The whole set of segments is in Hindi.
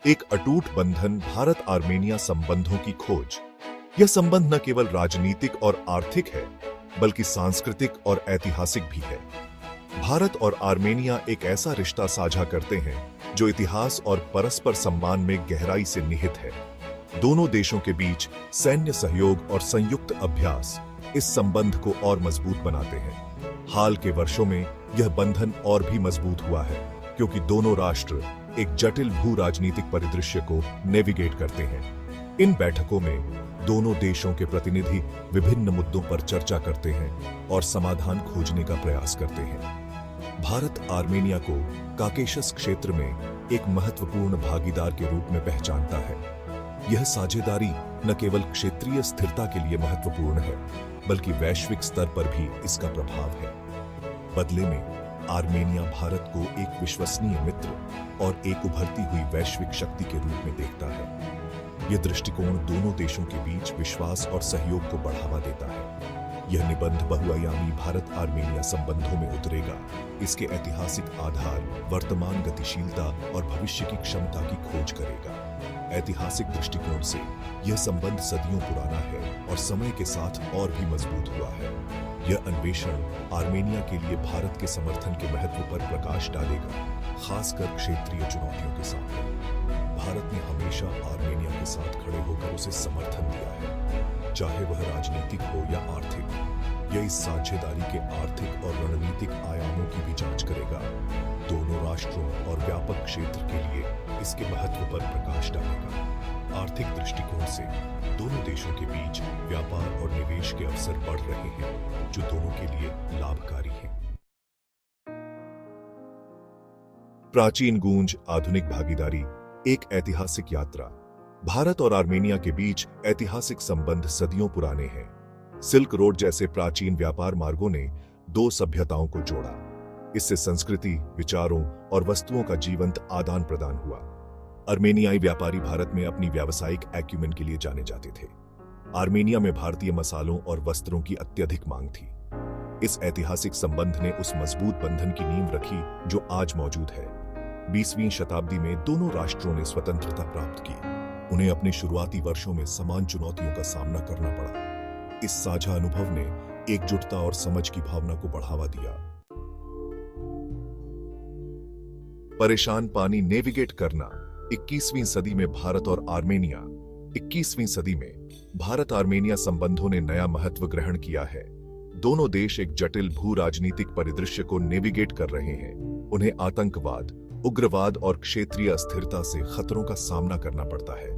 एक अटूट बंधन भारत आर्मेनिया संबंधों की खोज। यह संबंध न केवल राजनीतिक और आर्थिक है, बल्कि सांस्कृतिक और ऐतिहासिक भी है। भारत और आर्मेनिया एक ऐसा रिश्ता साझा करते हैं जो इतिहास और परस्पर सम्मान में गहराई से निहित है। दोनों देशों के बीच सैन्य सहयोग और संयुक्त अभ्यास इस संबंध को और मजबूत बनाते हैं। हाल के वर्षों में यह बंधन और भी मजबूत हुआ है, क्योंकि दोनों राष्ट्र एक जटिल भू राजनीतिक परिदृश्य को नेविगेट करते हैं। इन बैठकों में दोनों देशों के प्रतिनिधि विभिन्न मुद्दों पर चर्चा करते हैं और समाधान खोजने का प्रयास करते हैं। भारत आर्मेनिया को काकेशस क्षेत्र में एक महत्वपूर्ण भागीदार के रूप में पहचानता है। यह साझेदारी न केवल क्षेत्रीय स्थिरता के लिए महत्वपूर्ण है, बल्कि वैश्विक स्तर पर भी इसका प्रभाव है। बदले में आर्मेनिया भारत को एक विश्वसनीय मित्र और एक उभरती हुई वैश्विक शक्ति के रूप में देखता है। यह दृष्टिकोण दोनों देशों के बीच विश्वास और सहयोग को बढ़ावा देता है। यह निबंध बहुआयामी भारत आर्मेनिया संबंधों में उतरेगा। इसके ऐतिहासिक आधार, वर्तमान गतिशीलता और भविष्य की क्षमता की खोज करेगा। ऐतिहासिक दृष्टिकोण से यह संबंध सदियों पुराना है और समय के साथ और भी मजबूत हुआ है। यह अन्वेषण आर्मेनिया के लिए भारत के समर्थन के महत्व पर प्रकाश डालेगा, खासकर क्षेत्रीय चुनौतियों के सामने। भारत ने हमेशा आर्मेनिया के साथ खड़े होकर उसे समर्थन दिया है, चाहे वह राजनीतिक हो या आर्थिक। यह इस साझेदारी के आर्थिक और रणनीतिक आयामों की भी जांच करेगा। दोनों राष्ट्रों और व्यापक क्षेत्र के लिए इसके महत्व पर प्रकाश डालेगा। आर्थिक दृष्टिकोण से दोनों देशों के बीच व्यापार और निवेश के अवसर बढ़ रहे हैं, जो दोनों के लिए लाभकारी हैं। प्राचीन गूंज, आधुनिक भागीदारी, एक ऐतिहासिक यात्रा। भारत और आर्मेनिया के बीच ऐतिहासिक संबंध सदियों पुराने हैं। सिल्क रोड जैसे प्राचीन व्यापार मार्गों ने दो सभ्यताओं को जोड़ा। इससे संस्कृति, विचारों और वस्तुओं का जीवंत आदान प्रदान हुआ। आर्मेनियाई व्यापारी भारत में अपनी व्यावसायिक एक्यूमेन के लिए जाने जाते थे। आर्मेनिया में भारतीय मसालों और वस्त्रों की अत्यधिक मांग थी। इस ऐतिहासिक संबंध ने उस मजबूत बंधन की नींव रखी जो आज मौजूद है। 20वीं शताब्दी में दोनों राष्ट्रों ने स्वतंत्रता प्राप्त की। उन्हें अपने शुरुआती वर्षों में समान चुनौतियों का सामना करना पड़ा। इस साझा अनुभव ने एकजुटता और समझ की भावना को बढ़ावा दिया। परेशान पानी नेविगेट करना। 21वीं सदी में भारत और आर्मेनिया। 21वीं सदी में भारत आर्मेनिया संबंधों ने नया महत्व ग्रहण किया है। दोनों देश एक जटिल भू राजनीतिक परिदृश्य को नेविगेट कर रहे हैं। उन्हें आतंकवाद, उग्रवाद और क्षेत्रीय अस्थिरता से खतरों का सामना करना पड़ता है।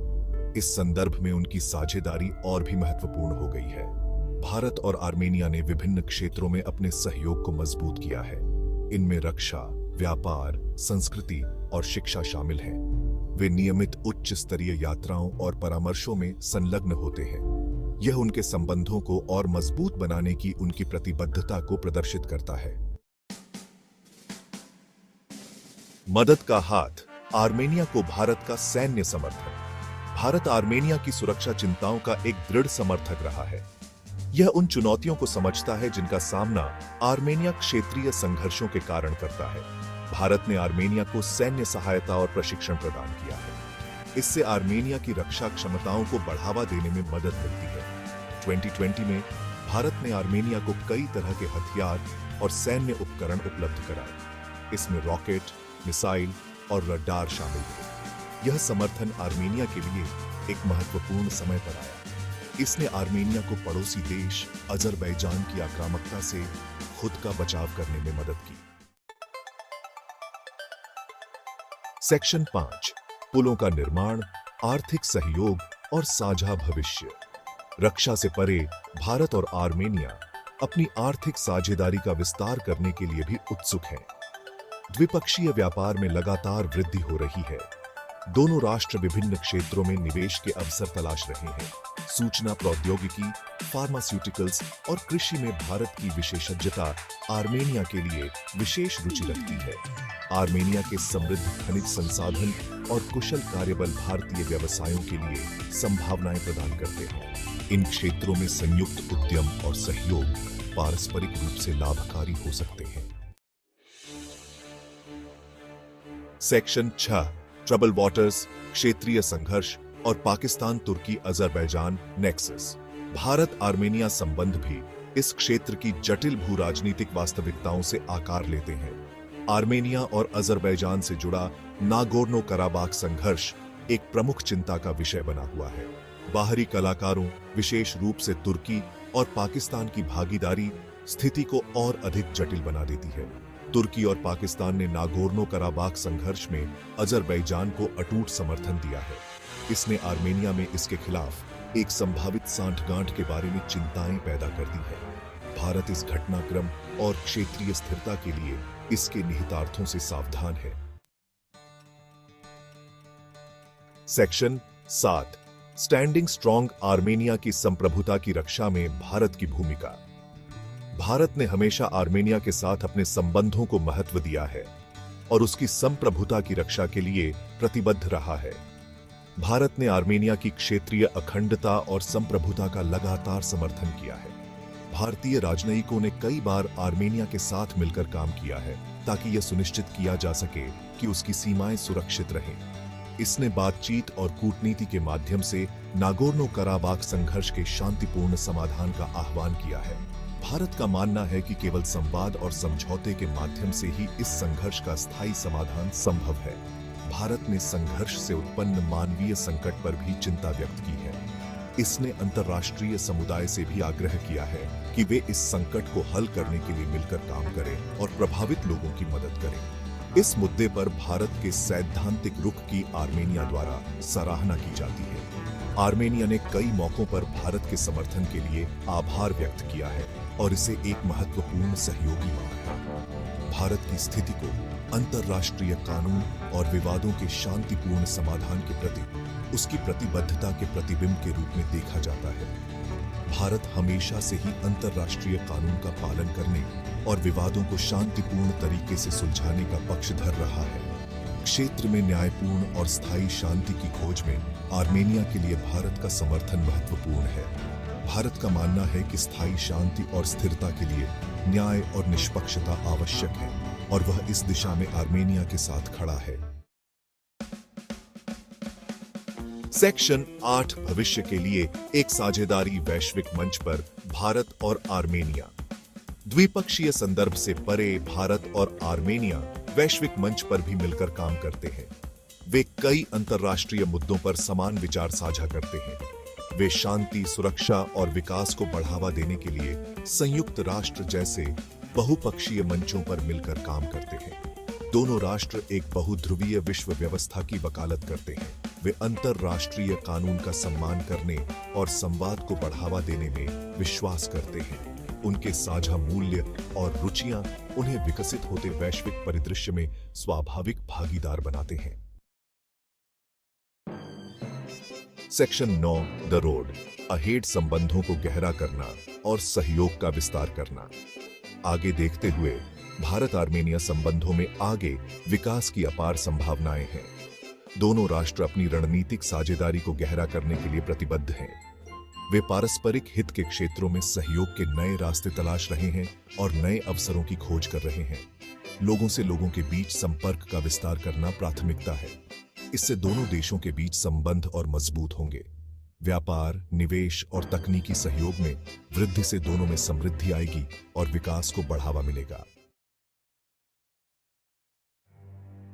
इस संदर्भ में उनकी साझेदारी और भी महत्वपूर्ण हो गई है। भारत और आर्मेनिया ने विभिन्न क्षेत्रों में अपने सहयोग को मजबूत किया है। इनमें रक्षा, व्यापार, संस्कृति और शिक्षा शामिल हैं। वे नियमित उच्च स्तरीय यात्राओं और परामर्शों में संलग्न होते हैं। यह उनके संबंधों को और मजबूत बनाने की उनकी प्रतिबद्धता को प्रदर्शित करता है। मदद का हाथ। आर्मेनिया को भारत का सैन्य समर्थन। भारत आर्मेनिया की सुरक्षा चिंताओं का एक दृढ़ समर्थक रहा है। यह उन चुनौतियों को समझता है जिनका सामना आर्मेनिया क्षेत्रीय संघर्षों के कारण करता है। भारत ने आर्मेनिया को सैन्य सहायता और प्रशिक्षण प्रदान किया है। इससे आर्मेनिया की रक्षा क्षमताओं को बढ़ावा देने में मदद मिलती है। 2020 में भारत ने आर्मेनिया को कई तरह के हथियार और सैन्य उपकरण उपलब्ध कराए। इसमें रॉकेट, मिसाइल और रडार शामिल थे। यह समर्थन आर्मेनिया के लिए एक महत्वपूर्ण समय पर आया। इसने आर्मेनिया को पड़ोसी देश अजरबैजान की आक्रामकता से खुद का बचाव करने में मदद की। सेक्शन 5, पुलों का निर्माण, आर्थिक सहयोग और साझा भविष्य। रक्षा से परे भारत और आर्मेनिया अपनी आर्थिक साझेदारी का विस्तार करने के लिए भी उत्सुक हैं। द्विपक्षीय व्यापार में लगातार वृद्धि हो रही है। दोनों राष्ट्र विभिन्न क्षेत्रों में निवेश के अवसर तलाश रहे हैं। सूचना प्रौद्योगिकी, फार्मास्यूटिकल्स और कृषि में भारत की विशेषज्ञता आर्मेनिया के लिए विशेष रुचि रखती है। आर्मेनिया के समृद्ध खनिज संसाधन और कुशल कार्यबल भारतीय व्यवसायों के लिए संभावनाएं प्रदान करते हैं। इन क्षेत्रों में संयुक्त उद्यम और सहयोग पारस्परिक रूप से लाभकारी हो सकते हैं। सेक्शन 6, ट्रबल वाटर्स, क्षेत्रीय संघर्ष और पाकिस्तान तुर्की अजरबैजान नेक्सस। भारत आर्मेनिया संबंध भी इस क्षेत्र की जटिल भू राजनीतिक वास्तविकताओं से आकार लेते हैं। आर्मेनिया और अजरबैजान से जुड़ा नागोर्नो कराबाख संघर्ष एक प्रमुख चिंता का विषय बना हुआ है। बाहरी कलाकारों, विशेष रूप से तुर्की और पाकिस्तान की भागीदारी स्थिति को और अधिक जटिल बना देती है। तुर्की और पाकिस्तान ने नागोर्नो कराबाख संघर्ष में अजरबैजान को अटूट समर्थन दिया है। इसने आर्मेनिया में इसके खिलाफ एक संभावित सांठगांठ के बारे में चिंताएं पैदा कर दी है। भारत इस घटनाक्रम और क्षेत्रीय स्थिरता के लिए इसके निहितार्थों से सावधान है। सेक्शन 7, स्टैंडिंग स्ट्रॉन्ग, आर्मेनिया की संप्रभुता की रक्षा में भारत की भूमिका। भारत ने हमेशा आर्मेनिया के साथ अपने संबंधों को महत्व दिया है और उसकी संप्रभुता की रक्षा के लिए प्रतिबद्ध रहा है। भारत ने आर्मेनिया की क्षेत्रीय अखंडता और संप्रभुता का लगातार समर्थन किया है। भारतीय राजनयिकों ने कई बार आर्मेनिया के साथ मिलकर काम किया है ताकि यह सुनिश्चित किया जा सके कि उसकी सीमाएं सुरक्षित रहें। इसने बातचीत और कूटनीति के माध्यम से नागोर्नो कराबाख संघर्ष के शांतिपूर्ण समाधान का आह्वान किया है। भारत का मानना है कि केवल संवाद और समझौते के माध्यम से ही इस संघर्ष का स्थायी समाधान संभव है। भारत ने संघर्ष से उत्पन्न मानवीय संकट पर भी चिंता व्यक्त की है। इसने अंतर्राष्ट्रीय समुदाय से भी आग्रह किया है कि वे इस संकट को हल करने के लिए मिलकर काम करें और प्रभावित लोगों की मदद करें। इस मुद्दे पर भारत के सैद्धांतिक रुख की आर्मेनिया द्वारा सराहना की जाती है। आर्मेनिया ने कई मौकों पर भारत के समर्थन के लिए आभार व्यक्त किया है और इसे एक महत्वपूर्ण सहयोगी माना है। भारत की स्थिति को अंतर्राष्ट्रीय कानून और विवादों के शांतिपूर्ण समाधान के प्रति उसकी प्रतिबद्धता के प्रतिबिंब के रूप में देखा जाता है। भारत हमेशा से ही अंतर्राष्ट्रीय कानून का पालन करने और विवादों को शांतिपूर्ण तरीके से सुलझाने का पक्षधर रहा है। क्षेत्र में न्यायपूर्ण और स्थायी शांति की खोज में आर्मेनिया के लिए भारत का समर्थन महत्वपूर्ण है। भारत का मानना है कि स्थायी शांति और स्थिरता के लिए न्याय और निष्पक्षता आवश्यक है और वह इस दिशा में आर्मेनिया के साथ खड़ा है। सेक्शन 8, भविष्य के लिए एक साझेदारी, वैश्विक मंच पर भारत और आर्मेनिया। द्विपक्षीय संदर्भ से परे भारत और आर्मेनिया वैश्विक मंच पर भी मिलकर काम करते हैं। वे कई अंतर्राष्ट्रीय मुद्दों पर समान विचार साझा करते हैं। वे शांति, सुरक्षा और विकास को बढ़ावा देने के लिए संयुक्त राष्ट्र जैसे बहुपक्षीय मंचों पर मिलकर काम करते हैं। दोनों राष्ट्र एक बहुध्रुवीय विश्व व्यवस्था की वकालत करते हैं। वे अंतर्राष्ट्रीय कानून का सम्मान करने और संवाद को बढ़ावा देने में विश्वास करते हैं। उनके साझा मूल्य और रुचियां उन्हें विकसित होते वैश्विक परिदृश्य में स्वाभाविक भागीदार बनाते हैं। सेक्शन 9, द रोड अहेड, संबंधों को गहरा करना और सहयोग का विस्तार करना। आगे देखते हुए भारत आर्मेनिया संबंधों में आगे विकास की अपार संभावनाएं हैं। दोनों राष्ट्र अपनी रणनीतिक साझेदारी को गहरा करने के लिए प्रतिबद्ध हैं। वे पारस्परिक हित के क्षेत्रों में सहयोग के नए रास्ते तलाश रहे हैं और नए अवसरों की खोज कर रहे हैं। लोगों से लोगों के बीच संपर्क का विस्तार करना प्राथमिकता है। इससे दोनों देशों के बीच संबंध और मजबूत होंगे। व्यापार, निवेश और तकनीकी सहयोग में वृद्धि से दोनों में समृद्धि आएगी और विकास को बढ़ावा मिलेगा।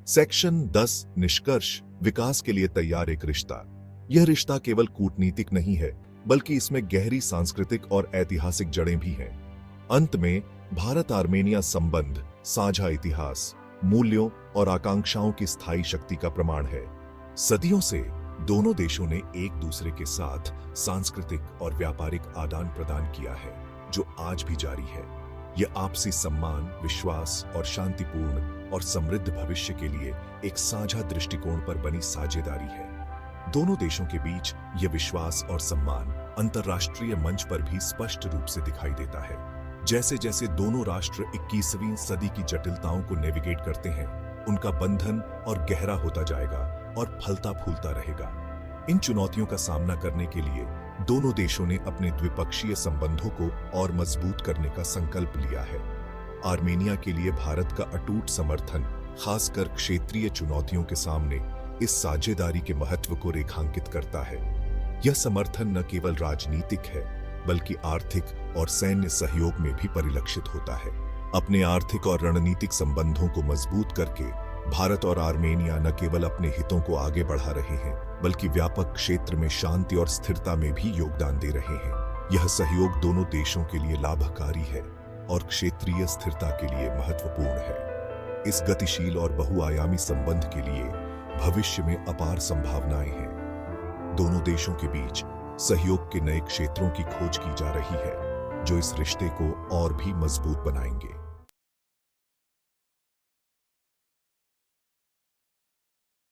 सेक्शन 10, निष्कर्ष, विकास के लिए तैयार एक रिश्ता। यह रिश्ता केवल कूटनीतिक नहीं है, बल्कि इसमें गहरी सांस्कृतिक और ऐतिहासिक जड़ें भी हैं। अंत में भारत आर्मेनिया संबंध साझा इतिहास, मूल्यों और आकांक्षाओं की स्थायी शक्ति का प्रमाण है। सदियों से दोनों देशों ने एक दूसरे के साथ सांस्कृतिक और व्यापारिक आदान प्रदान किया है, जो आज भी जारी है। यह आपसी सम्मान, विश्वास और शांतिपूर्ण और समृद्ध भविष्य के लिए एक साझा दृष्टिकोण पर बनी साझेदारी है। दोनों देशों के बीच यह विश्वास और सम्मान अंतर्राष्ट्रीय मंच पर भी स्पष्ट रूप से दिखाई देता है। जैसे जैसे दोनों राष्ट्र 21वीं सदी की जटिलताओं को नेविगेट करते हैं, उनका बंधन और गहरा होता जाएगा और फलता फूलता रहेगा। इन चुनौतियों का सामना करने के लिए दोनों देशों ने अपने द्विपक्षीय संबंधों को और मजबूत करने का संकल्प लिया है। आर्मेनिया के लिए भारत का अटूट समर्थन, खासकर क्षेत्रीय चुनौतियों के सामने, इस साझेदारी के महत्व को रेखांकित करता है। यह समर्थन न केवल राजनीतिक है बल्कि आर्थिक और सैन्य सहयोग में भी परिलक्षित होता है। अपने आर्थिक और रणनीतिक संबंधों को मजबूत करके भारत और आर्मेनिया न केवल अपने हितों को आगे बढ़ा रहे हैं बल्कि व्यापक क्षेत्र में शांति और स्थिरता में भी योगदान दे रहे हैं। यह सहयोग दोनों देशों के लिए लाभकारी है और क्षेत्रीय स्थिरता के लिए महत्वपूर्ण है। इस गतिशील और बहुआयामी संबंध के लिए भविष्य में अपार संभावनाएं हैं। दोनों देशों के बीच सहयोग के नए क्षेत्रों की खोज की जा रही है जो इस रिश्ते को और भी मजबूत बनाएंगे।